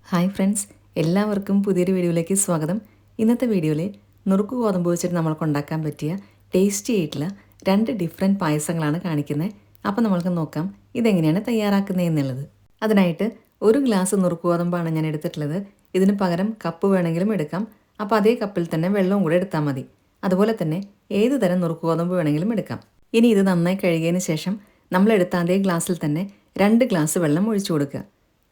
Hi friends, എല്ലാവർക്കും പുതിയൊരു വീഡിയോയിലേക്ക് സ്വാഗതം. ഇന്നത്തെ വീഡിയോയിൽ നുറുക്ക് ഗോതമ്പ് വെച്ചിട്ട് നമ്മൾക്ക് ഉണ്ടാക്കാൻ പറ്റിയ ടേസ്റ്റി ആയിട്ടുള്ള 2 ഡിഫറെൻറ്റ് പായസങ്ങളാണ് കാണിക്കുന്നത്. അപ്പോൾ നമ്മൾക്ക് നോക്കാം ഇതെങ്ങനെയാണ് തയ്യാറാക്കുന്നത് എന്നുള്ളത്. അതിനായിട്ട് 1 ഗ്ലാസ് നുറുക്ക് ഗോതമ്പാണ് ഞാൻ എടുത്തിട്ടുള്ളത്. ഇതിന് പകരം കപ്പ് വേണമെങ്കിലും എടുക്കാം. അപ്പോൾ അതേ കപ്പിൽ തന്നെ വെള്ളവും കൂടെ എടുത്താൽ മതി. അതുപോലെ തന്നെ ഏത് തരം നുറുക്ക് ഗോതമ്പ് വേണമെങ്കിലും എടുക്കാം. ഇനി ഇത് നന്നായി കഴുകിയതിന് ശേഷം നമ്മളെടുത്ത അതേ ഗ്ലാസ്സിൽ തന്നെ 2 ഗ്ലാസ് വെള്ളം ഒഴിച്ചു കൊടുക്കുക.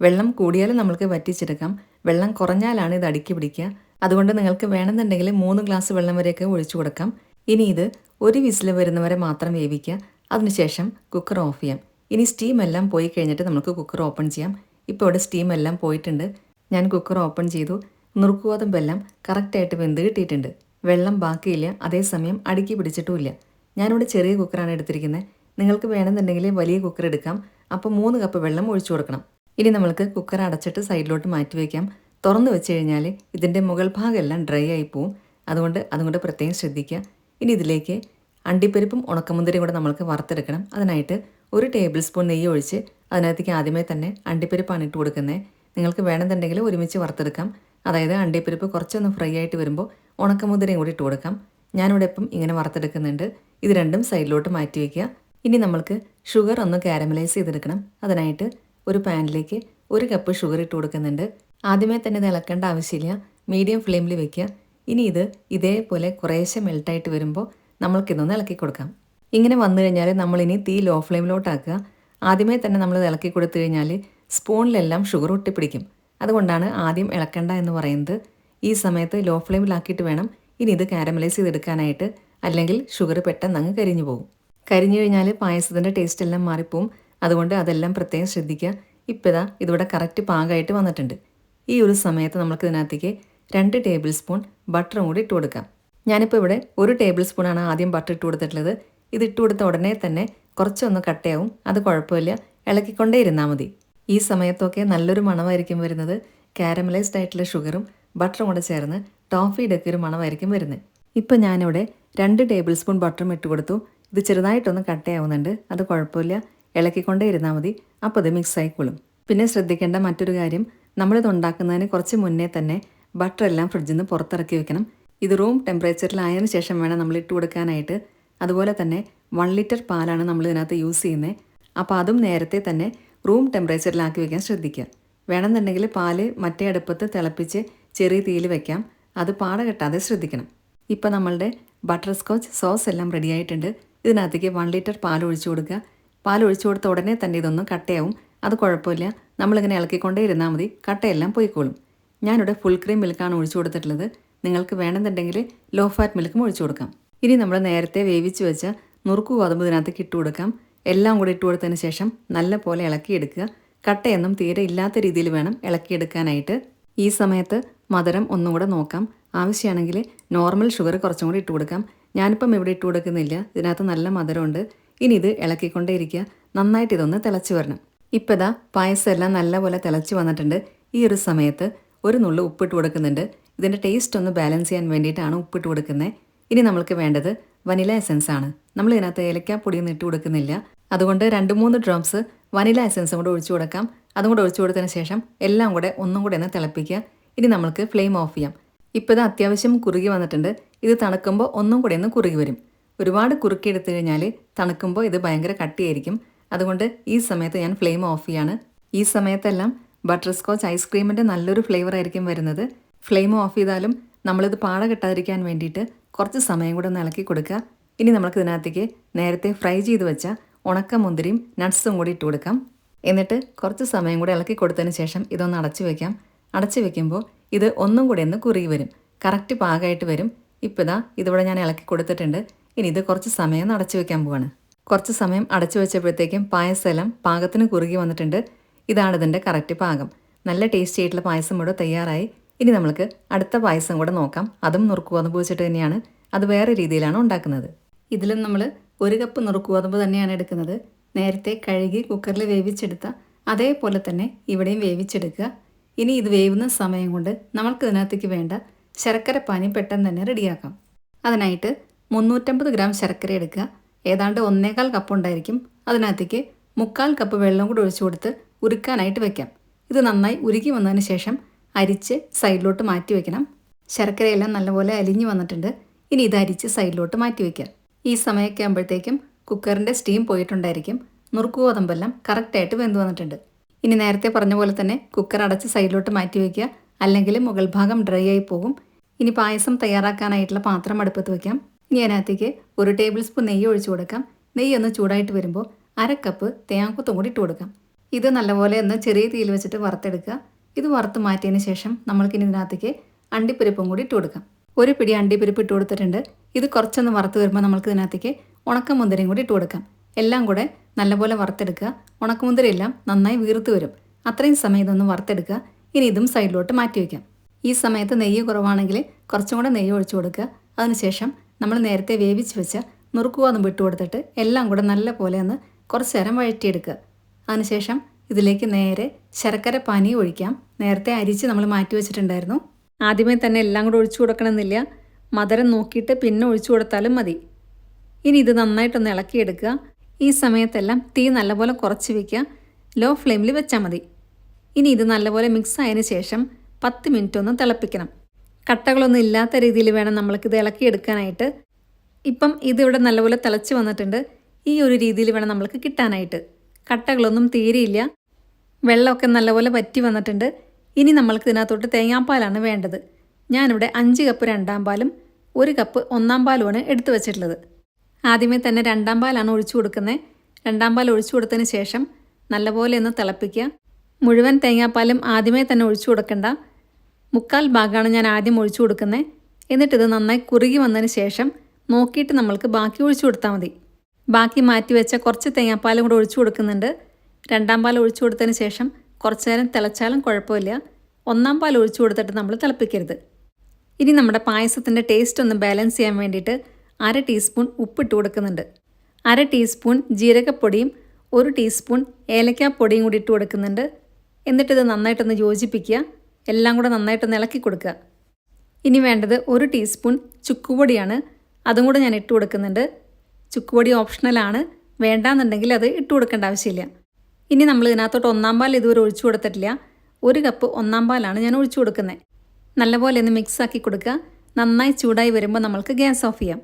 വെള്ളം കൂടിയാലും നമ്മൾക്ക് വറ്റിച്ചെടുക്കാം. വെള്ളം കുറഞ്ഞാലാണ് ഇത് അടുക്കി പിടിക്കുക. അതുകൊണ്ട് നിങ്ങൾക്ക് വേണമെന്നുണ്ടെങ്കിൽ 3 ഗ്ലാസ് വെള്ളം വരെയൊക്കെ ഒഴിച്ചു കൊടുക്കാം. ഇനി ഇത് ഒരു വിസിൽ വരുന്നവരെ മാത്രം വേവിക്കുക. അതിനുശേഷം കുക്കർ ഓഫ് ചെയ്യാം. ഇനി സ്റ്റീം എല്ലാം പോയി കഴിഞ്ഞിട്ട് നമുക്ക് കുക്കർ ഓപ്പൺ ചെയ്യാം. ഇപ്പോൾ ഇവിടെ സ്റ്റീം എല്ലാം പോയിട്ടുണ്ട്. ഞാൻ കുക്കർ ഓപ്പൺ ചെയ്തു. നുറുക്ക് ഗോതമ്പെല്ലാം കറക്റ്റായിട്ട് വെന്ത് കിട്ടിയിട്ടുണ്ട്. വെള്ളം ബാക്കിയില്ല, അതേസമയം അടുക്കി പിടിച്ചിട്ടുമില്ല. ഞാനിവിടെ ചെറിയ കുക്കറാണ് എടുത്തിരിക്കുന്നത്. നിങ്ങൾക്ക് വേണമെന്നുണ്ടെങ്കിൽ വലിയ കുക്കർ എടുക്കാം. അപ്പോൾ 3 കപ്പ് വെള്ളം ഒഴിച്ചു കൊടുക്കണം. ഇനി നമ്മൾക്ക് കുക്കർ അടച്ചിട്ട് സൈഡിലോട്ട് മാറ്റി വയ്ക്കാം. തുറന്നു വെച്ച് കഴിഞ്ഞാൽ ഇതിൻ്റെ മുകൾ ഭാഗമെല്ലാം ഡ്രൈ ആയി പോവും. അതുകൊണ്ട് പ്രത്യേകം ശ്രദ്ധിക്കുക. ഇനി ഇതിലേക്ക് അണ്ടിപ്പരിപ്പും ഉണക്കമുന്തിരിയും കൂടെ നമ്മൾക്ക് വറുത്തെടുക്കണം. അതിനായിട്ട് 1 ടേബിൾ സ്പൂൺ നെയ്യ് ഒഴിച്ച് അതിനകത്തേക്ക് ആദ്യമേ തന്നെ അണ്ടിപ്പരിപ്പാണ് ഇട്ട് കൊടുക്കുന്നത്. നിങ്ങൾക്ക് വേണമെന്നുണ്ടെങ്കിൽ ഒരുമിച്ച് വറുത്തെടുക്കാം. അതായത് അണ്ടിപ്പരിപ്പ് കുറച്ചൊന്ന് ഫ്രൈ ആയിട്ട് വരുമ്പോൾ ഉണക്കമുന്തിരിയും കൂടി ഇട്ട് കൊടുക്കാം. ഞാനിവിടെ ഇപ്പം ഇങ്ങനെ വറുത്തെടുക്കുന്നുണ്ട്. ഇത് രണ്ടും സൈഡിലോട്ട് മാറ്റി വയ്ക്കുക. ഇനി നമ്മൾക്ക് ഷുഗർ ഒന്ന് കാരമലൈസ് ചെയ്തെടുക്കണം. അതിനായിട്ട് ഒരു പാനിലേക്ക് 1 കപ്പ് ഷുഗർ ഇട്ട് കൊടുക്കുന്നുണ്ട്. ആദ്യമേ തന്നെ ഇത് ഇളക്കേണ്ട ആവശ്യമില്ല, മീഡിയം ഫ്ലെയിമിൽ വെക്കുക. ഇനി ഇത് ഇതേപോലെ കുറേശ്ശെ മെൽട്ടായിട്ട് വരുമ്പോൾ നമ്മൾക്കിതൊന്ന് ഇളക്കി കൊടുക്കാം. ഇങ്ങനെ വന്നു കഴിഞ്ഞാൽ നമ്മളിനി തീ ലോ ഫ്ലെയിമിലോട്ടാക്കുക. ആദ്യമേ തന്നെ നമ്മൾ ഇളക്കി കൊടുത്തു കഴിഞ്ഞാൽ സ്പൂണിലെല്ലാം ഷുഗർ ഒട്ടിപ്പിടിക്കും. അതുകൊണ്ടാണ് ആദ്യം ഇളക്കേണ്ട എന്ന് പറയുന്നത്. ഈ സമയത്ത് ലോ ഫ്ലെയിമിലാക്കിയിട്ട് വേണം ഇനി ഇത് കാരമലൈസ് ചെയ്തെടുക്കാനായിട്ട്. അല്ലെങ്കിൽ ഷുഗർ പെട്ടെന്ന് അങ്ങ് കരിഞ്ഞു പോകും. കരിഞ്ഞു കഴിഞ്ഞാൽ പായസത്തിൻ്റെ ടേസ്റ്റ് എല്ലാം മാറിപ്പോവും. അതുകൊണ്ട് അതെല്ലാം പ്രത്യേകം ശ്രദ്ധിക്കുക. ഇപ്പോൾ ഇതിവിടെ കറക്റ്റ് പാകമായിട്ട് വന്നിട്ടുണ്ട്. ഈ ഒരു സമയത്ത് നമുക്ക് ഇതിനകത്തേക്ക് 2 ടേബിൾ സ്പൂൺ ബട്ടറും കൂടി ഇട്ട് കൊടുക്കാം. ഞാനിപ്പോൾ ഇവിടെ 1 ടേബിൾ സ്പൂണാണ് ആദ്യം ബട്ടർ ഇട്ട് കൊടുത്തിട്ടുള്ളത്. ഇത് ഇട്ട് കൊടുത്ത ഉടനെ തന്നെ കുറച്ചൊന്ന് കട്ടയാവും. അത് കുഴപ്പമില്ല, ഇളക്കിക്കൊണ്ടേ ഇരുന്നാൽ മതി. ഈ സമയത്തൊക്കെ നല്ലൊരു മണമായിരിക്കും വരുന്നത്. കാരമലൈസ്ഡ് ആയിട്ടുള്ള ഷുഗറും ബട്ടറും കൂടെ ചേർന്ന് ടോഫിയുടെ ഒക്കെ ഒരു മണമായിരിക്കും വരുന്നത്. ഇപ്പോൾ ഞാനിവിടെ 2 ടേബിൾ സ്പൂൺ ബട്ടറും ഇട്ട് കൊടുത്തു. ഇത് ചെറുതായിട്ടൊന്ന് കട്ടയാവുന്നുണ്ട്. അത് കുഴപ്പമില്ല, ഇളക്കിക്കൊണ്ടേ ഇരുന്നാൽ മതി. അപ്പോൾ അത് മിക്സ് ആയിക്കോളും. പിന്നെ ശ്രദ്ധിക്കേണ്ട മറ്റൊരു കാര്യം, നമ്മളിത് ഉണ്ടാക്കുന്നതിന് കുറച്ച് മുന്നേ തന്നെ ബട്ടർ എല്ലാം ഫ്രിഡ്ജിൽ നിന്ന് പുറത്തിറക്കി വെക്കണം. ഇത് റൂം ടെമ്പറേച്ചറിലായതിനു ശേഷം വേണം നമ്മൾ ഇട്ട് കൊടുക്കാനായിട്ട്. അതുപോലെ തന്നെ 1 ലിറ്റർ പാലാണ് നമ്മൾ ഇതിനകത്ത് യൂസ് ചെയ്യുന്നത്. അപ്പോൾ അതും നേരത്തെ തന്നെ റൂം ടെമ്പറേച്ചറിലാക്കി വെക്കാൻ ശ്രദ്ധിക്കുക. വേണമെന്നുണ്ടെങ്കിൽ പാല് മറ്റേ അടുപ്പത്ത് തിളപ്പിച്ച് ചെറിയ തീയിൽ വെക്കാം. അത് പാട കെട്ടാതെ ശ്രദ്ധിക്കണം. ഇപ്പോൾ നമ്മളുടെ ബട്ടർ സ്കോച്ച് സോസ് എല്ലാം റെഡി ആയിട്ടുണ്ട്. ഇതിനകത്തേക്ക് 1 ലിറ്റർ പാൽ ഒഴിച്ചു കൊടുക്കുക. പാൽ ഒഴിച്ചു കൊടുത്ത ഉടനെ തന്നെ ഇതൊന്ന് കട്ടയാവും. അത് കുഴപ്പമില്ല, നമ്മളിങ്ങനെ ഇളക്കിക്കൊണ്ടേ ഇരുന്നാൽ മതി, കട്ടയെല്ലാം പോയിക്കോളും. ഞാനിവിടെ ഫുൾ ക്രീം മിൽക്കാണ് ഒഴിച്ചു കൊടുത്തിട്ടുള്ളത്. നിങ്ങൾക്ക് വേണമെന്നുണ്ടെങ്കിൽ ലോ ഫാറ്റ് മിൽക്കും ഒഴിച്ചു കൊടുക്കാം. ഇനി നമ്മൾ നേരത്തെ വേവിച്ച് വെച്ച നുറുക്ക് ഗോതമ്പ് ഇതിനകത്തേക്ക് ഇട്ട് കൊടുക്കാം. എല്ലാം കൂടി ഇട്ട് കൊടുത്തതിന് ശേഷം നല്ല പോലെ ഇളക്കിയെടുക്കുക. കട്ടയൊന്നും തീരെ ഇല്ലാത്ത രീതിയിൽ വേണം ഇളക്കിയെടുക്കാനായിട്ട്. ഈ സമയത്ത് മധുരം ഒന്നും കൂടെ നോക്കാം. ആവശ്യമാണെങ്കിൽ നോർമൽ ഷുഗർ കുറച്ചും കൂടി ഇട്ട് കൊടുക്കാം. ഞാനിപ്പം ഇവിടെ ഇട്ട് കൊടുക്കുന്നില്ല, ഇതിനകത്ത് നല്ല മധുരമുണ്ട്. ഇനി ഇത് ഇളക്കിക്കൊണ്ടേ ഇരിക്കുക. നന്നായിട്ട് ഇതൊന്ന് തിളച്ച് വരണം. ഇപ്പോൾ പായസം എല്ലാം നല്ലപോലെ തിളച്ച് വന്നിട്ടുണ്ട്. ഈ ഒരു സമയത്ത് ഒരു നുള്ളു ഉപ്പിട്ട് കൊടുക്കുന്നുണ്ട്. ഇതിൻ്റെ ടേസ്റ്റ് ഒന്ന് ബാലൻസ് ചെയ്യാൻ വേണ്ടിയിട്ടാണ് ഉപ്പിട്ട് കൊടുക്കുന്നത്. ഇനി നമ്മൾക്ക് വേണ്ടത് വനില എസൻസ് ആണ്. നമ്മൾ ഇതിനകത്ത് ഏലക്കാപ്പൊടിയൊന്നും ഇട്ട് കൊടുക്കുന്നില്ല. അതുകൊണ്ട് 2-3 ഡ്രോപ്സ് വനില എസൻസും കൂടെ ഒഴിച്ചു കൊടുക്കാം. അതും കൂടെ ഒഴിച്ചു കൊടുത്തതിന് ശേഷം എല്ലാം കൂടെ ഒന്നും കൂടെ ഒന്ന് തിളപ്പിക്കുക. ഇനി നമ്മൾക്ക് ഫ്ലെയിം ഓഫ് ചെയ്യാം. ഇപ്പോൾ അത്യാവശ്യം കുറുകി വന്നിട്ടുണ്ട്. ഇത് തണുക്കുമ്പോൾ ഒന്നും കൂടെ ഒന്ന് കുറുകി വരും. ഒരുപാട് കുറുക്കിയെടുത്തു കഴിഞ്ഞാൽ തണുക്കുമ്പോൾ ഇത് ഭയങ്കര കട്ടിയായിരിക്കും. അതുകൊണ്ട് ഈ സമയത്ത് ഞാൻ ഫ്ലെയിം ഓഫ് ചെയ്യാണ്. ഈ സമയത്തെല്ലാം ബട്ടർ സ്കോച്ച് ഐസ്ക്രീമിൻ്റെ നല്ലൊരു ഫ്ലേവർ ആയിരിക്കും വരുന്നത്. ഫ്ലെയിം ഓഫ് ചെയ്താലും നമ്മളിത് പാട കെട്ടാതിരിക്കാൻ വേണ്ടിയിട്ട് കുറച്ച് സമയം കൂടെ ഒന്ന് ഇളക്കി കൊടുക്കുക. ഇനി നമുക്ക് ഇതിനകത്തേക്ക് നേരത്തെ ഫ്രൈ ചെയ്ത് വെച്ച ഉണക്ക മുന്തിരിയും നട്ട്സും കൂടി ഇട്ട് കൊടുക്കാം. എന്നിട്ട് കുറച്ച് സമയം കൂടെ ഇളക്കി കൊടുത്തതിന് ശേഷം ഇതൊന്ന് അടച്ചു വയ്ക്കാം. അടച്ചു വെക്കുമ്പോൾ ഇത് ഒന്നും കൂടെ ഒന്ന് കുറുകി വരും. കറക്റ്റ് പാകമായിട്ട് വരും. ഇപ്പോൾ ഇതിവിടെ ഞാൻ ഇളക്കി കൊടുത്തിട്ടുണ്ട്. ഇനി ഇത് കുറച്ച് സമയം അടച്ചു വെക്കാൻ പോവാണ്. കുറച്ച് സമയം അടച്ചു വെച്ചപ്പോഴത്തേക്കും പായസമെല്ലാം പാകത്തിന് കുറുകി വന്നിട്ടുണ്ട്. ഇതാണ് ഇതിൻ്റെ കറക്റ്റ് പാകം. നല്ല ടേസ്റ്റി ആയിട്ടുള്ള പായസം ഇവിടെ തയ്യാറായി. ഇനി നമുക്ക് അടുത്ത പായസം കൂടെ നോക്കാം. അതും നുറുക്ക് ഗോതമ്പ് വെച്ചിട്ട് തന്നെയാണ്. അത് വേറെ രീതിയിലാണ് ഉണ്ടാക്കുന്നത്. ഇതിലും നമ്മൾ 1 കപ്പ് നുറുക്ക് ഗോതമ്പ് തന്നെയാണ് എടുക്കുന്നത്. നേരത്തെ കഴുകി കുക്കറിൽ വേവിച്ചെടുത്ത അതേപോലെ തന്നെ ഇവിടെയും വേവിച്ചെടുക്കുക. ഇനി ഇത് വേവുന്ന സമയം കൊണ്ട് നമ്മൾക്ക് ഇതിനകത്തേക്ക് വേണ്ട ശർക്കരപ്പാനി പെട്ടെന്ന് തന്നെ റെഡിയാക്കാം. അതിനായിട്ട് 350 ഗ്രാം ശർക്കര എടുക്കുക. ഏതാണ്ട് 1/4 കപ്പ് ഉണ്ടായിരിക്കും. അതിനകത്തേക്ക് 3/4 കപ്പ് വെള്ളം കൂടി ഒഴിച്ചു കൊടുത്ത് ഉരുക്കാനായിട്ട് വെക്കാം. ഇത് നന്നായി ഉരുകി വന്നതിന് ശേഷം അരിച്ച് സൈഡിലോട്ട് മാറ്റി വയ്ക്കണം. ശർക്കരയെല്ലാം നല്ലപോലെ അലിഞ്ഞു വന്നിട്ടുണ്ട്. ഇനി ഇത് അരിച്ച് സൈഡിലോട്ട് മാറ്റി വയ്ക്കുക. ഈ സമയമൊക്കെ ആകുമ്പോഴത്തേക്കും കുക്കറിൻ്റെ സ്റ്റീം പോയിട്ടുണ്ടായിരിക്കും. നുറുക്ക് ഗോതമ്പെല്ലാം കറക്റ്റായിട്ട് വെന്ത് വന്നിട്ടുണ്ട്. ഇനി നേരത്തെ പറഞ്ഞ പോലെ തന്നെ കുക്കർ അടച്ച് സൈഡിലോട്ട് മാറ്റി വയ്ക്കുക, അല്ലെങ്കിൽ മുകൾ ഭാഗം ഡ്രൈ ആയി പോകും. ഇനി പായസം തയ്യാറാക്കാനായിട്ടുള്ള പാത്രം അടുപ്പത്ത് വയ്ക്കാം. ഇനി അതിനകത്തേക്ക് 1 ടേബിൾ സ്പൂൺ നെയ്യ് ഒഴിച്ചു കൊടുക്കാം. നെയ്യ് ഒന്ന് ചൂടായിട്ട് വരുമ്പോൾ 1/2 കപ്പ് തേങ്ങാക്കൊത്തും കൂടി ഇട്ട് കൊടുക്കാം. ഇത് നല്ലപോലെ ഒന്ന് ചെറിയ തീയിൽ വെച്ചിട്ട് വറുത്തെടുക്കുക. ഇത് വറുത്ത് മാറ്റിയതിന് ശേഷം നമ്മൾക്കിനി ഇതിനകത്തേക്ക് അണ്ടിപ്പരിപ്പും കൂടി ഇട്ട് കൊടുക്കാം. 1 പിടി അണ്ടിപ്പരിപ്പ് ഇട്ട് കൊടുത്തിട്ടുണ്ട്. ഇത് കുറച്ചൊന്ന് വറുത്ത് വരുമ്പോൾ നമുക്ക് ഇതിനകത്തേക്ക് ഉണക്കമുന്തിരിയും കൂടി ഇട്ട് കൊടുക്കാം. എല്ലാം കൂടെ നല്ലപോലെ വറുത്തെടുക്കുക. ഉണക്കമുന്തിരി എല്ലാം നന്നായി വീർത്ത് വരും. അത്രയും സമയം ഇതൊന്ന് വറുത്തെടുക്കുക. ഇനി ഇതും സൈഡിലോട്ട് മാറ്റി വയ്ക്കാം. ഈ സമയത്ത് നെയ്യ് കുറവാണെങ്കിൽ കുറച്ചും കൂടെ നെയ്യ് ഒഴിച്ചു കൊടുക്കുക. അതിനുശേഷം നമ്മൾ നേരത്തെ വേവിച്ച് വെച്ച നുറുക്ക് ഗോതമ്പ് ഇട്ട് കൊടുത്തിട്ട് എല്ലാം കൂടെ നല്ല പോലെ ഒന്ന് കുറച്ച് നേരം വഴറ്റിയെടുക്കുക. അതിനുശേഷം ഇതിലേക്ക് നേരെ ശർക്കര പാനി ഒഴിക്കാം. നേരത്തെ അരിച്ച് നമ്മൾ മാറ്റി വെച്ചിട്ടുണ്ടായിരുന്നു. ആദ്യമേ തന്നെ എല്ലാം കൂടെ ഒഴിച്ചു കൊടുക്കണമെന്നില്ല. മധുരം നോക്കിയിട്ട് പിന്നെ ഒഴിച്ചു കൊടുത്താലും മതി. ഇനി ഇത് നന്നായിട്ടൊന്ന് ഇളക്കിയെടുക്കുക. ഈ സമയത്തെല്ലാം തീ നല്ലപോലെ കുറച്ച് വയ്ക്കുക. ലോ ഫ്ലെയിമിൽ വെച്ചാൽ മതി. ഇനി ഇത് നല്ലപോലെ മിക്സ് ആയതിനു ശേഷം 10 മിനിറ്റ് ഒന്ന് തിളപ്പിക്കണം. കട്ടകളൊന്നും ഇല്ലാത്ത രീതിയിൽ വേണം നമ്മൾക്കിത് ഇളക്കിയെടുക്കാനായിട്ട്. ഇപ്പം ഇതിവിടെ നല്ലപോലെ തിളച്ച് വന്നിട്ടുണ്ട്. ഈ ഒരു രീതിയിൽ വേണം നമ്മൾക്ക് കിട്ടാനായിട്ട്. കട്ടകളൊന്നും തീരെയില്ല. വെള്ളമൊക്കെ നല്ലപോലെ വറ്റി വന്നിട്ടുണ്ട്. ഇനി നമ്മൾക്ക് ഇതിനകത്തോട്ട് തേങ്ങാപ്പാലാണ് വേണ്ടത്. ഞാനിവിടെ 5 കപ്പ് 2-ാം പാലും 1 കപ്പ് 1-ാം പാലുമാണ് എടുത്തു വെച്ചിട്ടുള്ളത്. ആദ്യമേ തന്നെ 2-ാം പാലാണ് ഒഴിച്ചു കൊടുക്കുന്നത്. 2-ാം പാൽ ഒഴിച്ചു കൊടുത്തതിന് ശേഷം നല്ലപോലെ ഒന്ന് തിളപ്പിക്കുക. മുഴുവൻ തേങ്ങാപ്പാലും ആദ്യമേ തന്നെ ഒഴിച്ചു കൊടുക്കണ്ട. 1/4 ഭാഗമാണ് ഞാൻ ആദ്യം ഒഴിച്ചു കൊടുക്കുന്നത്. എന്നിട്ടിത് നന്നായി കുറുകി വന്നതിന് ശേഷം നോക്കിയിട്ട് നമ്മൾക്ക് ബാക്കി ഒഴിച്ചു കൊടുത്താൽ മതി. ബാക്കി മാറ്റി വെച്ച കുറച്ച് തേങ്ങാപ്പാലും കൂടെ ഒഴിച്ചു കൊടുക്കുന്നുണ്ട്. 2-ാം പാൽ ഒഴിച്ചു കൊടുത്തതിന് ശേഷം കുറച്ച് നേരം തിളച്ചാലും കുഴപ്പമില്ല. 1-ാം പാൽ ഒഴിച്ചു കൊടുത്തിട്ട് നമ്മൾ തിളപ്പിക്കരുത്. ഇനി നമ്മുടെ പായസത്തിൻ്റെ ടേസ്റ്റ് ഒന്ന് ബാലൻസ് ചെയ്യാൻ വേണ്ടിയിട്ട് 1/2 ടീസ്പൂൺ ഉപ്പിട്ട് കൊടുക്കുന്നുണ്ട്. 1/2 ടീസ്പൂൺ ജീരകപ്പൊടിയും 1 ടീസ്പൂൺ ഏലക്കാപ്പൊടിയും കൂടി ഇട്ട് കൊടുക്കുന്നുണ്ട്. എന്നിട്ടിത് നന്നായിട്ടൊന്ന് യോജിപ്പിക്കുക. എല്ലാം കൂടെ നന്നായിട്ടൊന്ന് ഇളക്കി കൊടുക്കുക. ഇനി വേണ്ടത് 1 ടീസ്പൂൺ ചുക്കുപൊടിയാണ്. അതും കൂടെ ഞാൻ ഇട്ട് കൊടുക്കുന്നുണ്ട്. ചുക്കുപൊടി ഓപ്ഷണലാണ്. വേണ്ടാന്നുണ്ടെങ്കിൽ അത് ഇട്ട് കൊടുക്കേണ്ട ആവശ്യമില്ല. ഇനി നമ്മൾ ഇതിനകത്തോട്ട് 1-ാം പാൽ ഇതുവരെ ഒഴിച്ചു കൊടുത്തിട്ടില്ല. 1 കപ്പ് 1-ാം പാലാണ് ഞാൻ ഒഴിച്ചു കൊടുക്കുന്നത്. നല്ലപോലെ ഒന്ന് മിക്സ് ആക്കി കൊടുക്കുക. നന്നായി ചൂടായി വരുമ്പോൾ നമ്മൾക്ക് ഗ്യാസ് ഓഫ് ചെയ്യാം.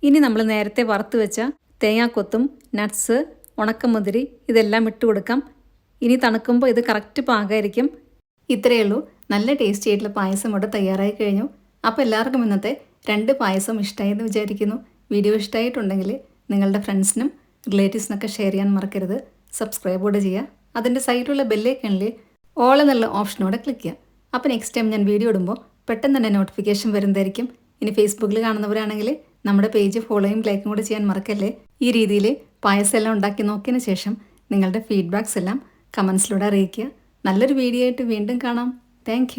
ഇനി നമ്മൾ നേരത്തെ വറുത്ത് വെച്ച തേങ്ങാക്കൊത്തും നട്ട്സ് ഉണക്കമുന്തിരി ഇതെല്ലാം ഇട്ട് കൊടുക്കാം. ഇനി തണുക്കുമ്പോൾ ഇത് കറക്റ്റ് പാകമായിരിക്കും. ഇത്രയേ ഉള്ളൂ. നല്ല ടേസ്റ്റി ആയിട്ടുള്ള പായസം ഇവിടെ തയ്യാറായി കഴിഞ്ഞു. അപ്പോൾ എല്ലാവർക്കും ഇന്നത്തെ 2 പായസം ഇഷ്ടമായെന്ന് വിചാരിക്കുന്നു. വീഡിയോ ഇഷ്ടമായിട്ടുണ്ടെങ്കിൽ നിങ്ങളുടെ ഫ്രണ്ട്സിനും റിലേറ്റീവ്സിനൊക്കെ ഷെയർ ചെയ്യാൻ മറക്കരുത്. സബ്സ്ക്രൈബ് കൂടെ ചെയ്യുക. അതിൻ്റെ സൈഡിലുള്ള ബെല്ലൈക്കണിൽ ഓൾ എന്നുള്ള ഓപ്ഷനോടെ ക്ലിക്ക് ചെയ്യുക. അപ്പോൾ നെക്സ്റ്റ് ടൈം ഞാൻ വീഡിയോ ഇടുമ്പോൾ പെട്ടെന്ന് തന്നെ നോട്ടിഫിക്കേഷൻ വരുന്നതായിരിക്കും. ഇനി ഫേസ്ബുക്കിൽ കാണുന്നവരാണെങ്കിൽ നമ്മുടെ പേജ് ഫോളോയും ലൈക്കും കൂടെ ചെയ്യാൻ മറക്കല്ലേ. ഈ രീതിയിൽ പായസം എല്ലാം ഉണ്ടാക്കി നോക്കിയതിന് ശേഷം നിങ്ങളുടെ ഫീഡ്ബാക്സ് എല്ലാം കമൻസിലൂടെ അറിയിക്കുക. നല്ലൊരു വീഡിയോ ആയിട്ട് വീണ്ടും കാണാം. താങ്ക്